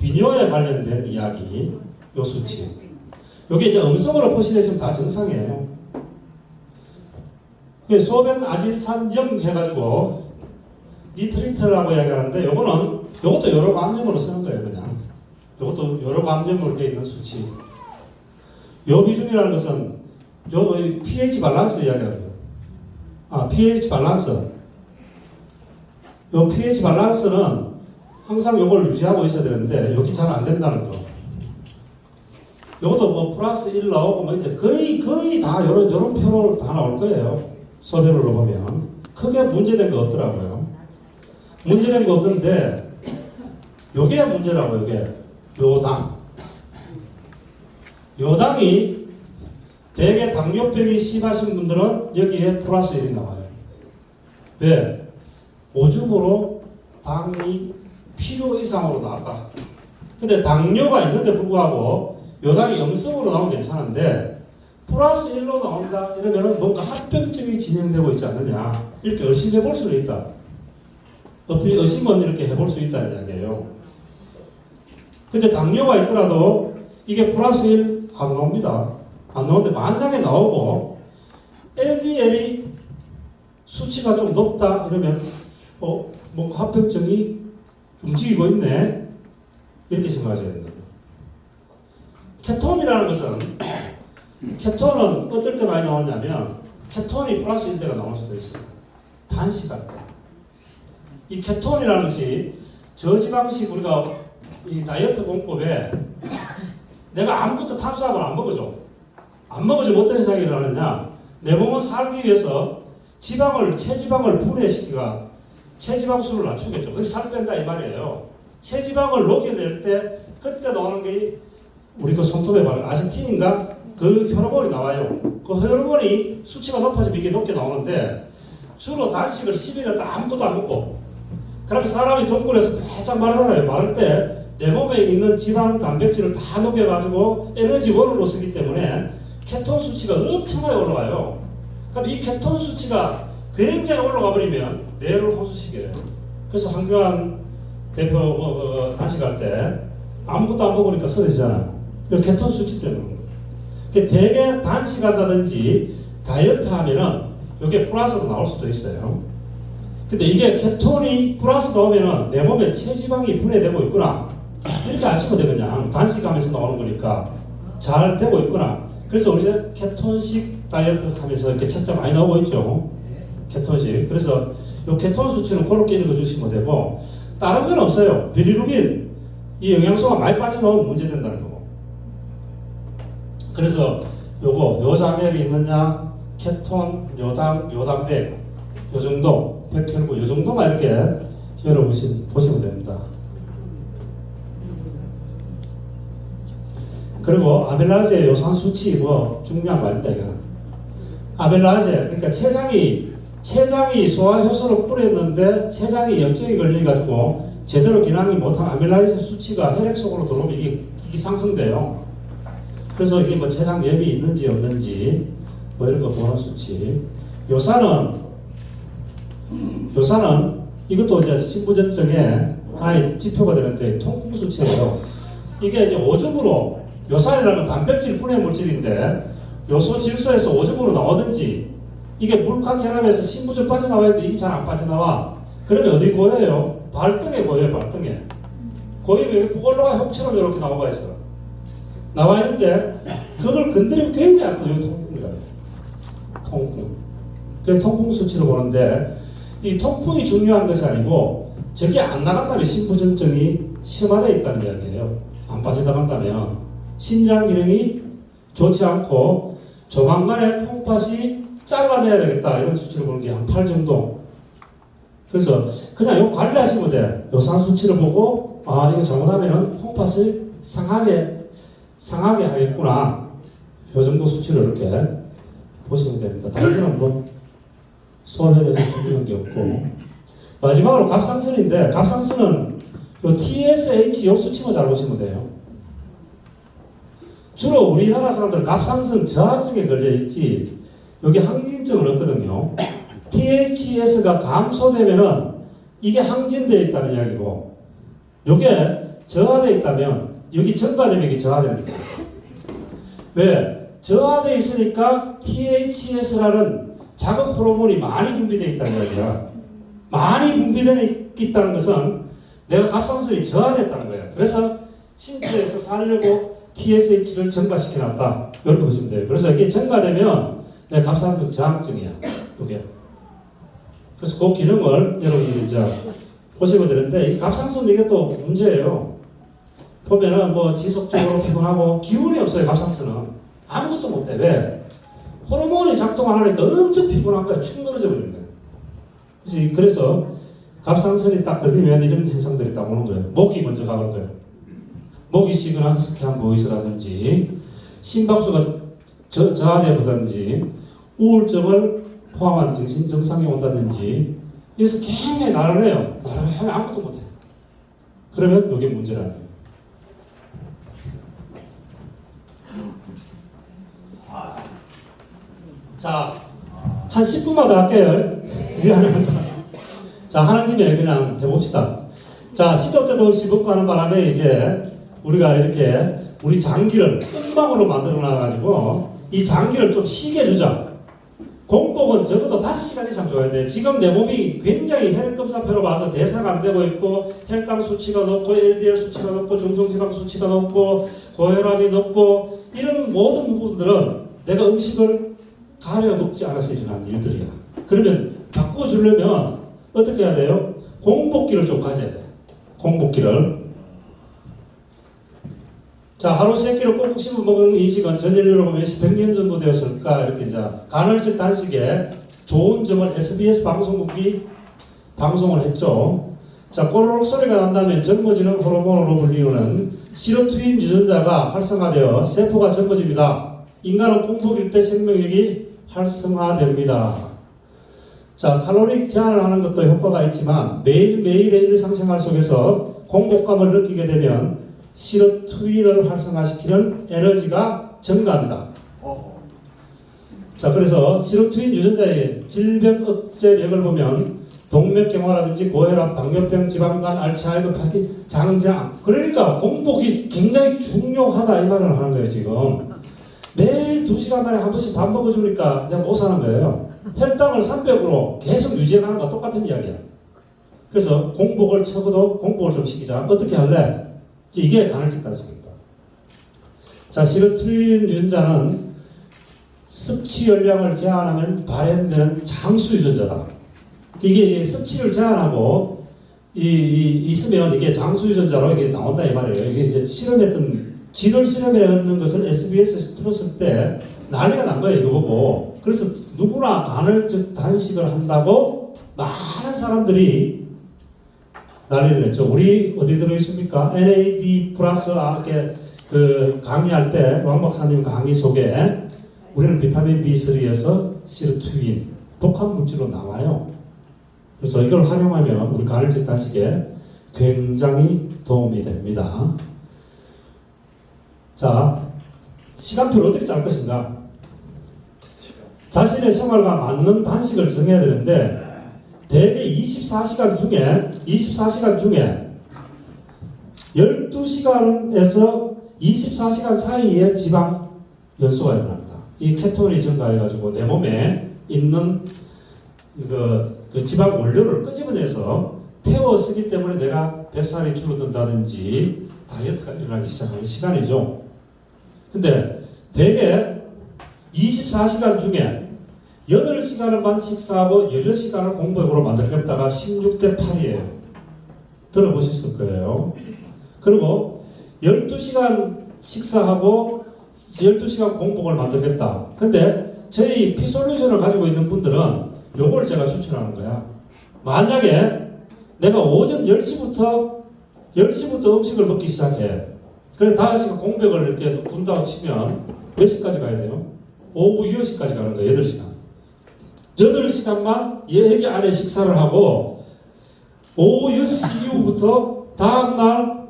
비뇨에 관련된 이야기, 요 수치. 여기 이제 음성으로 표시되시면 다 정상이에요. 소변 아질산염 해가지고 니트리트라고 이야기하는데 요것도 여러 감염으로 쓰는 거예요. 그냥 요것도 여러 감염으로 되어 있는 수치. 요 비중이라는 것은 요 pH 밸런스 이야기하는 거예요. pH 밸런스. 요 pH 밸런스는 항상 요걸 유지하고 있어야 되는데 여기 잘 안 된다는 거. 요것도 뭐 플러스 1 나오고 뭐 이제 거의 다 요런 표로 다 나올 거예요. 소변으로 보면 크게 문제된 거 없더라고요. 문제된 거 없는데 요게 문제라고. 요게 요당이 대개 당뇨병이 심하신 분들은 여기에 플러스 1이 나와요. 왜? 오줌으로 당이 필요 이상으로 나왔다. 근데 당뇨가 있는데 불구하고 요당이 염성으로 나오면 괜찮은데 플러스 1로 나온다 이러면은 뭔가 합병증이 진행되고 있지 않느냐 이렇게 의심해 볼 수도 있다. 의심은 이렇게 해볼 수 있다는 이야기예요. 근데 당뇨가 있더라도 이게 플러스 1 안 나옵니다. 안 나오는데 만약에 나오고 LDL이 수치가 좀 높다 이러면 뭔가 합병증이 움직이고 있네 이렇게 생각하셔야 됩니다. 케톤이라는 것은 케톤은 어떨 때 많이 나오냐면 케톤이 플러스 1대가 나올 수도 있어요. 단식할 때. 이 케톤이라는 것이 저지방식 우리가 이 다이어트 공법에 내가 아무것도 탄수화물 안 먹어줘. 안 먹어주면 어떤 현상이 일어나느냐. 내 몸은 살기 위해서 체지방을 분해시키가 체지방수를 낮추겠죠. 그래서 살 뺀다 이 말이에요. 체지방을 녹여낼 때 그때 나오는 게 우리 그 손톱에 바른 아세틴인가 그 호르몬이 나와요. 그 호르몬이 수치가 높아지면 이게 높게 나오는데 주로 단식을 10일을 아무것도 안 먹고 그러면 사람이 동굴에서 바짝 마르잖아요. 마를 때 내 몸에 있는 지방, 단백질을 다 녹여가지고 에너지원으로 쓰기 때문에 케톤 수치가 엄청나게 올라가요. 그럼 이 케톤 수치가 굉장히 올라가 버리면 뇌를 혼수시켜요. 그래서 황교안 대표 단식할 때 아무것도 안 먹으니까 쓰러지잖아요. 케톤 수치 때문에. 되게 단식한다든지 다이어트 하면은 이게 플러스로 나올 수도 있어요. 근데 이게 케톤이 플러스 나오면은 내 몸에 체지방이 분해되고 있구나. 이렇게 아시면 돼요. 그냥 단식하면서 나오는 거니까 잘 되고 있구나. 그래서 우리 케톤식 다이어트 하면서 이렇게 책자 많이 나오고 있죠. 케톤식. 그래서 이 케톤 수치는 그렇게 읽어주시면 되고, 다른 건 없어요. 비리루빈, 이 영양소가 많이 빠져나오면 문제된다는 거고. 그래서 요 장액이 있느냐, 케톤, 요단백, 요 정도, 100혈구, 요 정도만 이렇게 보시면 됩니다. 그리고 아벨라제 요산 수치 뭐 중요한 거 아닙니다, 이거. 아벨라제, 그러니까 췌장이 소화효소를 뿌렸는데 췌장이 염증이 걸려가지고 제대로 기능이 못한 아벨라제 수치가 혈액 속으로 들어오면 이게 상승돼요. 그래서 이게 뭐 췌장염이 있는지 없는지 뭐 이런 거 보는 수치. 요산은 이것도 이제 신부전증에 하나의 지표가 되는데 통풍 수치예요. 이게 이제 오줌으로, 요산이라는 단백질 분해 물질인데 요소 질소에서 오줌으로 나오든지 이게 물과 결합해서 신부전 빠져나와야 되는데 이게 잘 안 빠져나와. 그러면 어디 고여요? 발등에 고여요. 발등에 고이면 올라가 형처럼 이렇게 나와 있어. 나와 있는데 그걸 건드리면 굉장히 아프죠. 통풍이라요. 통풍. 그래서 통풍 수치를 보는데 이 통풍이 중요한 것이 아니고 저게 안 나간다면 신부전증이 심화되어 있다는 이야기예요. 안 빠져나간다면 신장 기능이 좋지 않고 조만간에 콩팥이 잘라내야 되겠다 이런 수치를 보는 게 한 8 정도. 그래서 그냥 요 관리하시면 돼. 요산 수치를 보고 아 이거 잘못하면은 콩팥을 상하게 하겠구나. 요 정도 수치를 이렇게 보시면 됩니다. 다른 건 뭐 소화에 대해서 중요한 게 없고. 마지막으로 갑상선인데 갑상선은 요 TSH 요 수치만 잘 보시면 돼요. 주로 우리나라 사람들은 갑상선 저하증에 걸려있지 여기 항진증은 없거든요. THS가 감소되면은 이게 항진되어 있다는 이야기고 요게 저하되어 있다면 여기 증가되면 이게 저하됩니다. 왜? 저하되어 있으니까 THS라는 자극 호르몬이 많이 분비되어 있다는 이야기야. 많이 분비되어 있다는 것은 내가 갑상선이 저하됐다는 거야. 그래서 신체에서 살려고 TSH를 증가시켜놨다. 이렇게 보시면 돼요. 그래서 이게 증가되면 내 갑상선 저항증이야. 이게. 그래서 그 기능을 여러분들이 이제 보시면 되는데 이 갑상선 이게 또 문제예요. 보면은 뭐 지속적으로 피곤하고 기운이 없어요. 갑상선은 아무것도 못해. 왜? 호르몬이 작동 안 하니까 엄청 피곤한 거야. 축 늘어져 버리는 거야. 그래서 갑상선이 딱 걸리면 이런 현상들이 딱 오는 거예요. 목이 먼저 가는 거예요. 목이 쉬거나 허스키한 보이스라든지 심박수가 저하되어든지 우울증을 포함한 정신 증상이 온다든지 그래서 굉장히 나른해요. 나른하면 아무것도 못해. 그러면 이게 문제라는 거예요. 자, 한 10분만 더 할게요. 자, 하나님의 그냥 해봅시다. 자, 시도 때도 없이 먹고 하는 바람에 이제 우리가 이렇게 우리 장기를 엉망으로 만들어놔가지고 이 장기를 좀 쉬게 해주자. 공복은 적어도 5시간 이상 줘야 돼. 지금 내 몸이 굉장히 혈액검사표로 봐서 대사가 안 되고 있고 혈당 수치가 높고 LDL 수치가 높고 중성지방 수치가 높고 고혈압이 높고 이런 모든 부분들은 내가 음식을 가려 먹지 않아서 일어난 일들이야. 그러면 바꿔주려면 어떻게 해야 돼요? 공복기를 좀 가져야 돼. 공복기를. 자, 하루 3끼를 꼭꼭 씹어 먹은 인식은 전 인류로 보면 100년 정도 되었을까? 이렇게 이제 간헐적 단식에 좋은 점을 SBS 방송국이 방송을 했죠. 자, 꼬르륵 소리가 난다면 젊어지는 호르몬으로 불리우는 시로토닌 유전자가 활성화되어 세포가 젊어집니다. 인간은 공복일 때 생명력이 활성화됩니다. 자, 칼로리 제한을 하는 것도 효과가 있지만 매일매일의 일상생활 속에서 공복감을 느끼게 되면 시로토닌을 활성화시키는 에너지가 증가합니다. 자, 그래서 시로토닌 유전자의 질병 억제력을 보면 동맥경화라든지 고혈압, 당뇨병, 지방간, 알츠하이머, 파키, 장장. 그러니까 공복이 굉장히 중요하다 이 말을 하는 거예요. 지금 매일 2시간 만에 한 번씩 밥 먹어주니까 그냥 못 사는 거예요. 혈당을 300으로 계속 유지해가는 거와 똑같은 이야기야. 그래서 공복을 적어도 공복을 좀 시키자. 어떻게 할래? 이게 간헐적 단식입니다. 자, 시로토닌 유전자는 섭취 열량을 제한하면 발현되는 장수 유전자다. 이게 섭취를 제한하고 있으면 이게 장수 유전자로 이게 나온다 이 말이에요. 이게 이제 실험했던 진을 실험했는 것을 SBS에서 틀었을 때 난리가 난 거예요. 이거 보고. 그래서 누구나 간헐적 단식을 한다고 많은 사람들이 난리를 냈죠. 우리 어디 들어있습니까? NAD 플러스 이렇게 그 강의할 때 왕 박사님 강의 속에 우리는 비타민 B3에서 시르투인 독한 물질로 나와요. 그래서 이걸 활용하면 우리 간헐적 단식에 굉장히 도움이 됩니다. 자, 시간표를 어떻게 짤 것인가? 자신의 생활과 맞는 단식을 정해야 되는데 대개 24시간 중에 12시간에서 24시간 사이에 지방 연소가 일어납니다. 이 케톤이 증가해가지고 내 몸에 있는 그 지방 원료를 끄집어내서 태워 쓰기 때문에 내가 뱃살이 줄어든다든지 다이어트가 일어나기 시작하는 시간이죠. 근데 대개 24시간 중에 8시간을만 식사하고 16시간을 공복으로 만들겠다가 16대 8이에요. 들어보셨을 거예요. 그리고 12시간 식사하고 12시간 공복을 만들겠다. 근데 저희 피솔루션을 가지고 있는 분들은 요걸 제가 추천하는 거야. 만약에 내가 오전 10시부터 음식을 먹기 시작해. 그래서 5시간 공백을 이렇게 둔다고 치면 몇 시까지 가야 돼요? 오후 6시까지 가는 거예요. 8시간. 8시간만 여기 안에 식사를 하고 오후 6시 이후부터 다음날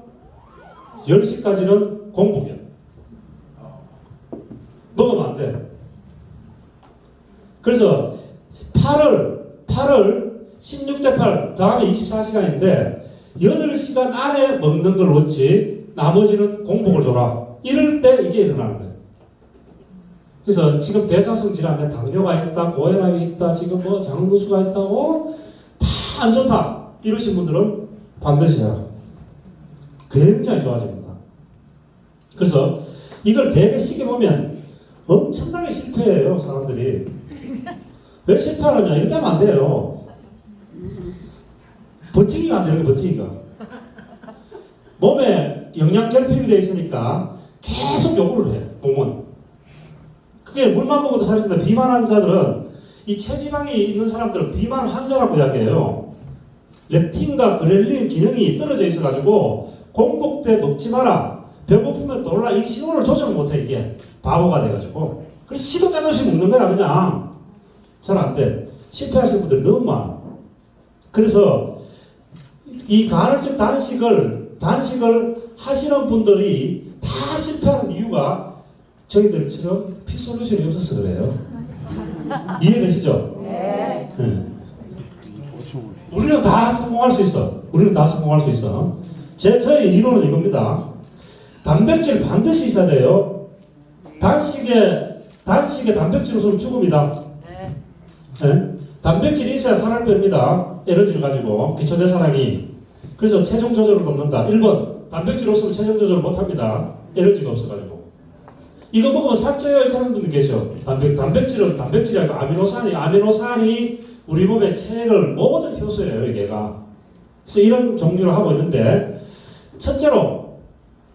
10시까지는 공복이야. 먹으면 안 돼. 그래서 8을 16대 8 다음에 24시간인데 8시간 안에 먹는 걸 놓지 나머지는 공복을 줘라. 이럴 때 이게 일어나는 거예요. 그래서 지금 대사성 질환에 당뇨가 있다, 고혈압이 있다, 지금 뭐 장누수가 있다고 다 안 좋다 이러신 분들은 반드시 해라. 굉장히 좋아집니다. 그래서 이걸 되게 쉽게 보면 엄청나게 실패해요 사람들이. 왜 실패하느냐? 이거 때문에 안 돼요. 버티기가 안 되는 거예요. 버티기가. 몸에 영양 결핍이 되어 있으니까 계속 요구를 해 몸은. 그게 물만 먹어도 살이 찐다. 비만 환자들은 이 체지방이 있는 사람들은 비만 환자라고 이야기해요. 렙틴과 그렐린 기능이 떨어져 있어가지고 공복 때 먹지 마라. 배고프면 놀라. 이 신호를 조절 못해 이게. 바보가 돼가지고. 그래서 시도 때도 없이 먹는 거야 그냥. 잘 안 돼. 실패하시는 분들이 너무 많아. 그래서 이 간헐적 단식을 하시는 분들이 다 실패하는 이유가 저희들처럼 피솔루션이 없어서 그래요. 이해되시죠? 네. 우리는 다 성공할 수 있어. 저의 이론은 이겁니다. 단백질 반드시 있어야 돼요. 단식에 단백질 없으면 죽음이다. 네? 단백질이 있어야 살을 뺍니다. 에너지를 가지고 기초대사량이. 그래서 체중 조절을 돕는다. 1번 단백질 없으면 체중 조절을 못합니다. 에너지가 없어가지고. 이거 먹으면 살쪄요 이렇게 하는 분들 계셔. 단백질은 단백질이 아니고 아미노산이 우리 몸의 체액을 모든 효소예요 이게가. 그래서 이런 종류를 하고 있는데 첫째로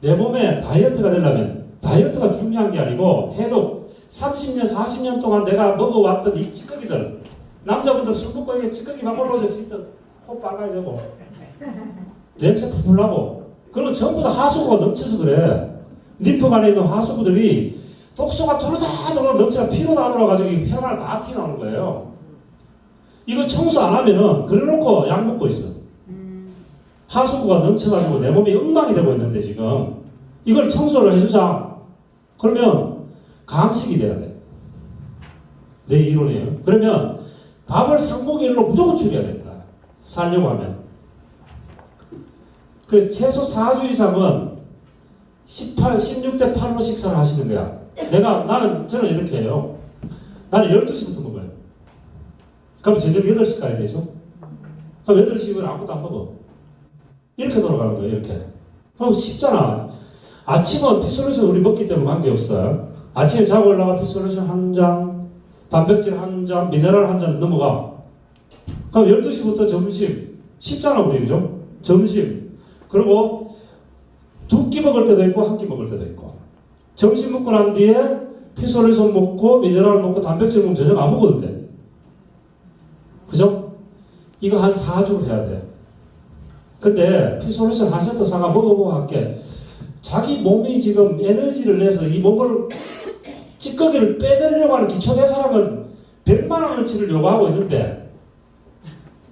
내 몸에 다이어트가 되려면 다이어트가 중요한 게 아니고 해독 30년 40년 동안 내가 먹어왔던 이 찌꺼기들 남자분들 술 먹고 이게 찌꺼기 막 올라오죠. 코 빨가야 되고 냄새 풀 나고 그러면 전부 다 하수구가 넘쳐서 그래. 림프관에 있는 하수구들이 독소가 돌아다 넘쳐가 피로 나돌아가지고 혈관을 다 튀어나오는 거예요. 이거 청소 안 하면은 그래놓고 약 먹고 있어. 하수구가 넘쳐가지고 내 몸이 엉망이 되고 있는데 지금 이걸 청소를 해주자. 그러면 강식이 돼야 돼. 내 이론이에요. 그러면 밥을 상복일로 무조건 줄여야 됩니다. 살려고 하면. 그 최소 4주 이상은 16대 8로 식사를 하시는 거야. 저는 이렇게 해요. 나는 12시부터 먹어요. 그럼 저녁 8시 가야 되죠? 그럼 8시면 아무것도 안 먹어. 이렇게 돌아가는 거예요, 이렇게. 그럼 쉽잖아. 아침은 피솔루션 우리 먹기 때문에 관계없어요. 아침에 자고 올라가 피솔루션 한 잔, 단백질 한 잔, 미네랄 한 잔 넘어가. 그럼 12시부터 점심. 쉽잖아, 우리, 그죠? 점심. 그리고 2끼 먹을 때도 있고, 1끼 먹을 때도 있고. 점심 먹고 난 뒤에 피솔루션 먹고, 미네랄 먹고, 단백질 먹으면 저녁 안 먹어도 돼. 그죠? 이거 한 4주 해야 돼. 근데 피솔루션 한 세트 사가 먹어보고 할게. 자기 몸이 지금 에너지를 내서 이 몸을 찌꺼기를 빼내려고 하는 기초대사량은 100만 원어치를 요구하고 있는데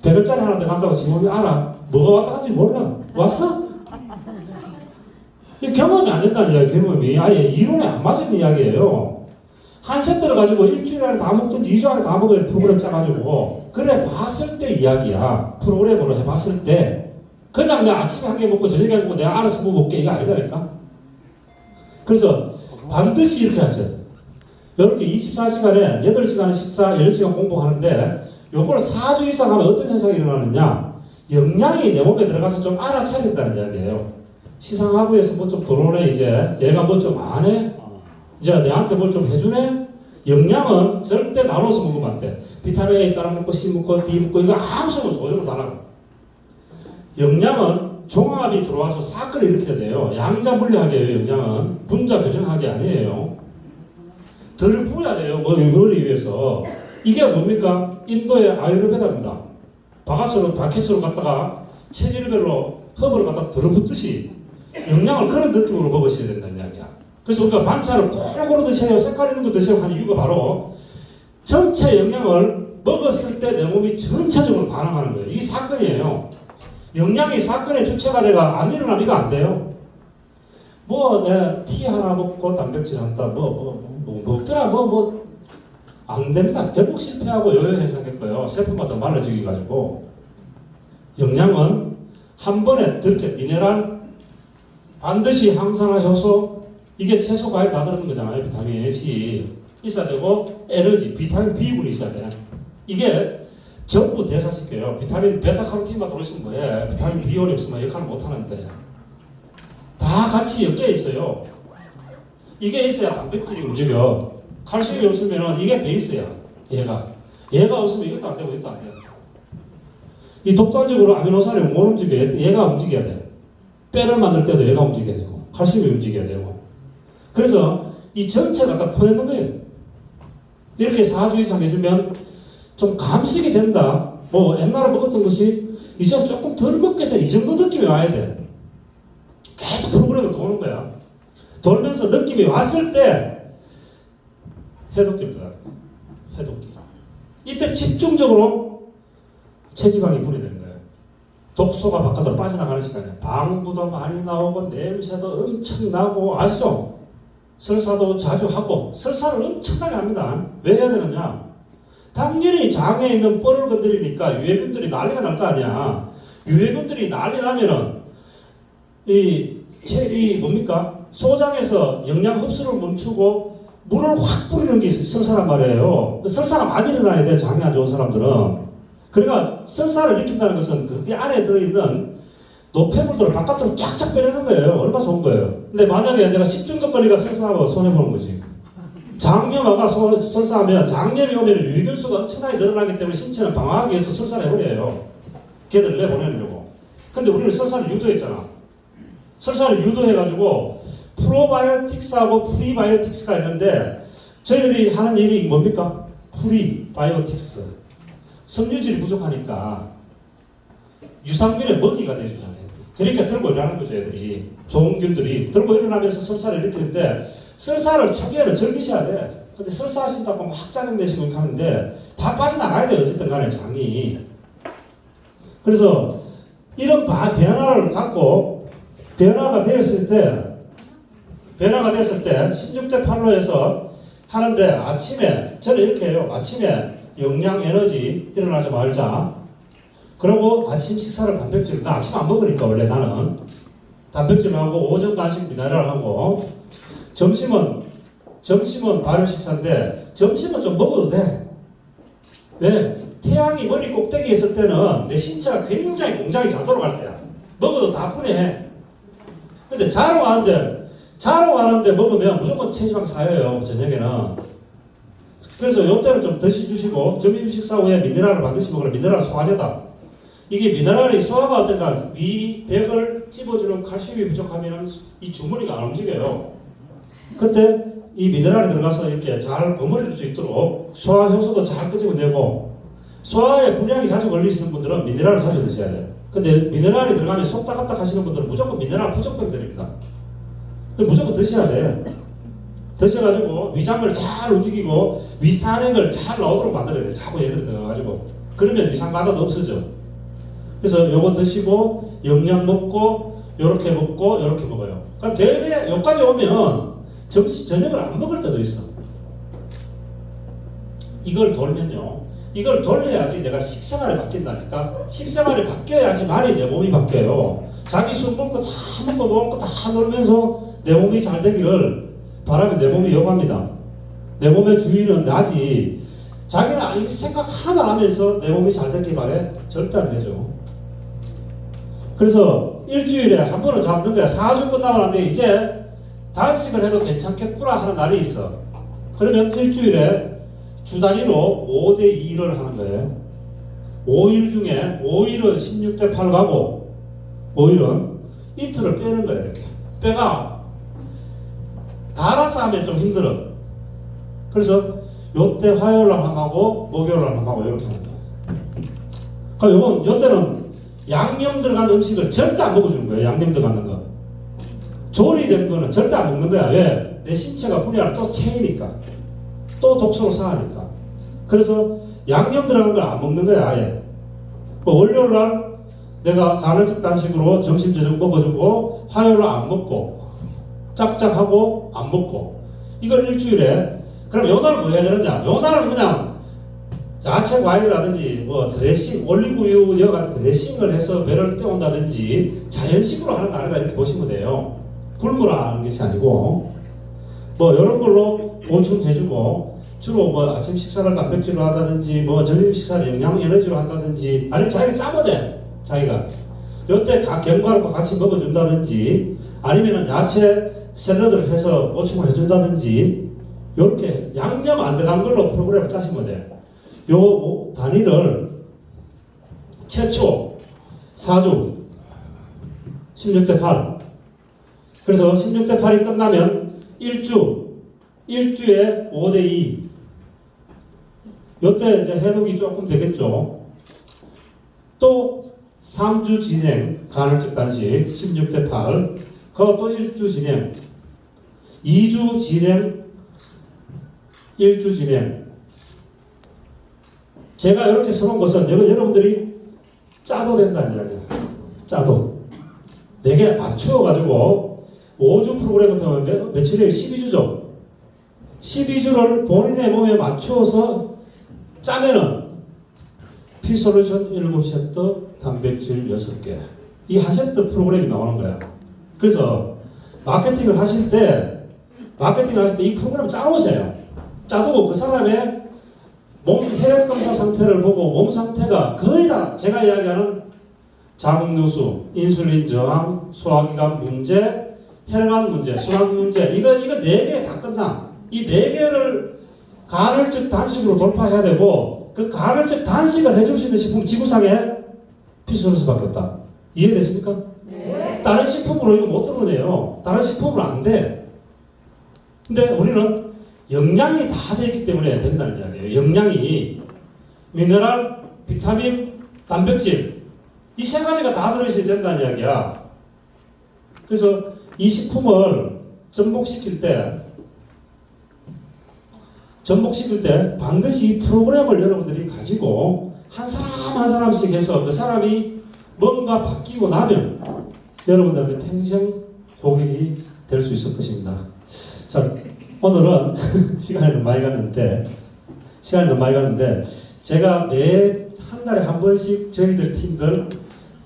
100원짜리 하나 더 간다고 지 몸이 알아? 뭐가 왔다 간지 몰라. 왔어? 이 경험이 안 된다는 이야기, 경험이. 아예 이론에 안 맞은 이야기예요. 한 세트를 가지고 일주일 안에 다 먹든지 2주 안에 다 먹어야 프로그램 짜가지고 그래 봤을 때 이야기야. 프로그램으로 해봤을 때 그냥 내가 아침에 한 개 먹고 저녁에 한 개 먹고 내가 알아서 먹어볼게 이거 아니다니까. 그래서 반드시 이렇게 하세요. 이렇게 24시간에 8시간의 식사, 10시간 공부하는데 요걸 4주 이상 하면 어떤 현상이 일어나느냐. 영양이 내 몸에 들어가서 좀 알아차린다는 이야기예요. 시상하부에서 뭐 좀 들어오네 이제. 얘가 뭐 좀 안 해? 이제 내한테 뭘 좀 해주네? 영양은 절대 나눠서 먹으면 안 돼. 비타민 A 따라 먹고 C 먹고 D 먹고 이거 아무 소용 소중을 다 나고. 영양은 종합이 들어와서 사건을 일으켜야 돼요. 양자 분리하게 해요. 영양은 분자 교정하게 아니에요. 덜 부어야 돼요. 뭐를 위해서. 이게 뭡니까? 인도의 아유르베다입니다. 바켓으로 갖다가 체질별로 허브를 갖다 들어붙듯이 영양을 그런 느낌으로 먹으셔야 된다는 이야기야. 그래서 우리가 반찬을 골고루 드세요. 색깔 있는 거 드세요 하는 이유가 바로 전체 영양을 먹었을 때 내 몸이 전체적으로 반응하는 거예요. 이 사건이에요. 영양이 사건의 주체가 내가 안 일어나면 이거 안 돼요. 내 티 하나 먹고 단백질 한다. 먹더라. 안 됩니다. 결국 실패하고 요요해서 생겼고요. 세포마다 말라 죽여가지고. 영양은 한 번에 듣게 미네랄, 반드시 항산화 효소, 이게 채소 과일 다 들어있는 거잖아요. 비타민 C 있어야 되고, 에너지, 비타민 B군이 있어야 돼. 이게 전부 대사시켜요. 비타민 베타카로틴만 들어있으면 뭐해? 비타민 B군이 없으면 역할을 못 하는데. 다 같이 엮여 있어요. 이게 있어야 단백질이 움직여. 칼슘이 없으면 이게 베이스야. 얘가 없으면 이것도 안 되고 이것도 안 돼요. 이 독단적으로 아미노산이 못 움직여야 얘가 움직여야 돼. 뼈를 만들 때도 얘가 움직여야 되고 칼슘이 움직여야 되고. 그래서 이 전체가 다 퍼내는 거예요. 이렇게 4주 이상 해주면 좀 감식이 된다. 옛날에 먹었던 것이 이제 조금 덜 먹게 돼. 이 정도 느낌이 와야 돼. 계속 프로그램을 도는 거야. 돌면서 느낌이 왔을 때 해독기를 들어가요. 해독기. 이때 집중적으로 체지방이 분해되는 거예요. 독소가 바깥으로 빠져나가는 시간이에요. 방구도 많이 나오고 냄새도 엄청 나고 아시죠? 설사도 자주 하고 설사를 엄청나게 합니다. 왜 해야 되느냐? 당연히 장에 있는 뻘을 건드리니까 유해균들이 난리가 날 거 아니야. 유해균들이 난리 나면은 뭡니까? 소장에서 영양 흡수를 멈추고 물을 확 뿌리는 게 설사란 말이에요. 설사가 많이 일어나야 돼, 장이 안 좋은 사람들은. 그러니까 설사를 일으킨다는 것은 그 안에 들어있는 노폐물들을 바깥으로 쫙쫙 빼내는 거예요. 얼마나 좋은 거예요. 근데 만약에 내가 식중독거리가 설사하고 손해보는 거지. 장염화가 설사하면 장염이 오면 유해균수가 엄청나게 늘어나기 때문에 신체는 방어하기 위해서 설사를 해버려요. 걔들 내보내려고. 근데 우리는 설사를 유도했잖아. 설사를 유도해가지고 프로바이오틱스하고 프리바이오틱스가 있는데 저희들이 하는 일이 뭡니까? 프리바이오틱스. 섬유질이 부족하니까 유산균의 먹이가 돼주잖아요. 그러니까 들고 일어나는 거죠. 애들이. 좋은 균들이 들고 일어나면서 설사를 일으키는데 설사를 초기에는 즐기셔야 돼. 근데 설사하신다고 막 짜증내시고 하는데 다 빠져나가야 돼. 어쨌든 간에 장이. 그래서 이런 변화를 갖고 변화가 됐을 때 16대 8로 해서 하는데 아침에 저는 이렇게 해요. 아침에 영양 에너지 일어나자마자 그리고 아침 식사를 단백질, 나 아침 안 먹으니까 원래 나는 단백질하고 오전 간식 미네랄하고 점심은 발효 식사인데 점심은 좀 먹어도 돼. 왜? 태양이 머리 꼭대기에 있을 때는 내 신체가 굉장히 공장이 잘 돌아갈 때야. 먹어도 다 분해해. 근데 자러 가는데 자러 가는데 먹으면 무조건 체지방 쌓여요, 저녁에는. 그래서 요때는 좀 드셔주시고, 점심 식사 후에 미네랄을 반드시 먹으라. 미네랄 소화제다. 이게 미네랄이 소화가 어떤가, 위, 백을 찝어주는 칼슘이 부족하면 이 주머니가 안 움직여요. 그때 이 미네랄이 들어가서 이렇게 잘 버무릴 수 있도록 소화 효소도 잘 끄집어내고, 소화에 불량이 자주 걸리시는 분들은 미네랄을 자주 드셔야 돼요. 근데 미네랄이 들어가면 속다갑다 하시는 분들은 무조건 미네랄 부족병들입니다. 무조건 드셔야 돼. 드셔가지고 위장을 잘 움직이고 위산액을 잘 나오도록 만들어야 돼. 자꾸 얘들 들어가가지고. 그러면 위산바다도 없어져. 그래서 요거 드시고 영양 먹고 요렇게 먹고 요렇게 먹어요. 그럼 대개 여기까지 오면 점심 저녁을 안 먹을 때도 있어. 이걸 돌면요. 이걸 돌려야지 내가 식생활이 바뀐다니까. 식생활이 바뀌어야지만이 내 몸이 바뀌어요. 자기 술 먹고 다 먹고 다 놀면서 내 몸이 잘 되기를 바라면 내 몸이 영합니다. 내 몸의 주인은 나지. 자기는 생각 하나 하면서 내 몸이 잘 되길 바래? 절대 안 되죠. 그래서 일주일에 한 번은 잡는 거야. 4주 끝나고 나는데 이제 단식을 해도 괜찮겠구나 하는 날이 있어. 그러면 일주일에 주 단위로 5대2를 하는 거예요. 5일 중에 5일은 16대8 가고 5일은 이틀을 빼는 거예요. 이렇게 빼가 달아서 하면 좀 힘들어. 그래서 요때 화요일날 하고 목요일날 하고 이렇게 합니다. 그럼 요때는 양념 들어간 음식을 절대 안 먹어주는 거예요. 양념 들어가는 거. 조리된 거는 절대 안 먹는 거야. 왜? 내 신체가 분야를 또 채이니까. 또 독소를 쌓으니까. 그래서 양념 들어간 걸 안 먹는 거야. 아예. 월요일날 내가 간헐적 단식으로 점심 저녁 먹어주고 화요일날 안 먹고 짭짭하고 안 먹고 이걸 일주일에. 그럼 요날은 뭐 해야 되느냐? 요날은 그냥 야채 과일이라든지 뭐 드레싱 올리브유 여가 드레싱을 해서 배를 때운다든지 자연식으로 하는 날이다 이렇게 보시면 돼요. 굶으라 하는 것이 아니고 뭐 이런 걸로 보충해주고 주로 뭐 아침 식사를 단백질로 한다든지 뭐 저녁 식사를 영양 에너지로 한다든지 아니면 자기가 짜면 돼. 자기가 요때 견과류과 같이 먹어준다든지 아니면 야채 샐러드를 해서 보충을 해준다든지 이렇게 양념 안 들어간 걸로 프로그램을 짜시면 돼. 요 단위를 최초 4주 16대8 그래서 16대8이 끝나면 1주에 5대2 요때 이제 해독이 조금 되겠죠. 또 3주 진행 간헐적 단식 16대8 그것도 1주 진행 2주 진행 1주 진행. 제가 이렇게 써놓은 것은 여러분들이 짜도 된다는 이야기야. 짜도 4개 맞추어가지고 5주 프로그램 같은 경우는 며칠이에요? 12주죠. 12주를 본인의 몸에 맞추어서 짜면은 피솔루션 7세트, 단백질 6개. 이 한 세트 프로그램이 나오는 거야. 그래서 마케팅을 하실 때 이 프로그램 짜놓으세요. 짜두고 그 사람의 몸 혈액 검사 상태를 보고 몸 상태가 거의 다 제가 이야기하는 자궁누수, 인슐린 저항, 소화기관 문제, 혈관 문제, 순환 문제 이거 4개 다 끝나. 이 4개를 간헐적 단식으로 돌파해야 되고 그 간헐적 단식을 해줄 수 있는 식품 지구상에 피스로스밖에 없다. 이해되십니까? 네. 다른 식품으로 이거 못 들어내요. 다른 식품으로 안 돼. 근데 우리는 영양이 다 되어 있기 때문에 된다는 이야기예요. 영양이 미네랄, 비타민, 단백질 이 3가지가 다 들어있어야 된다는 이야기야. 그래서 이 식품을 접목시킬 때 반드시 이 프로그램을 여러분들이 가지고 한 사람 한 사람씩 해서 그 사람이 뭔가 바뀌고 나면 여러분들의 평생 고객이 될 수 있을 것입니다. 자, 오늘은 시간이 너무 많이 갔는데 제가 매 한 달에 한 번씩 저희들 팀들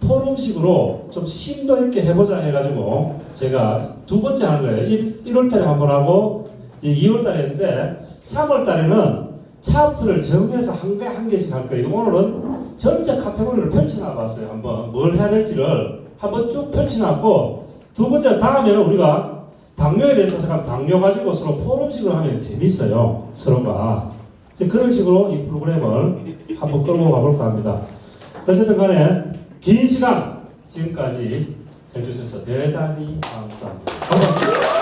포럼식으로 좀 심도 있게 해보자 해가지고 제가 2번째 하는 거예요. 1월 달에 한 번 하고 이제 2월 달에 했는데 3월 달에는 챕터를 정해서 한 개씩 할 거예요. 오늘은 전체 카테고리를 펼쳐나가봤어요. 한번 뭘 해야 될지를 한번 쭉 펼쳐놨고 2번째 다음에는 우리가 당뇨에 대해서 생각하면 당뇨 가지고 서로 포럼식을 하면 재밌어요. 서로가. 이제 그런 식으로 이 프로그램을 한번 끌고 가볼까 합니다. 어쨌든 간에 긴 시간 지금까지 해주셔서 대단히 감사합니다. 감사합니다.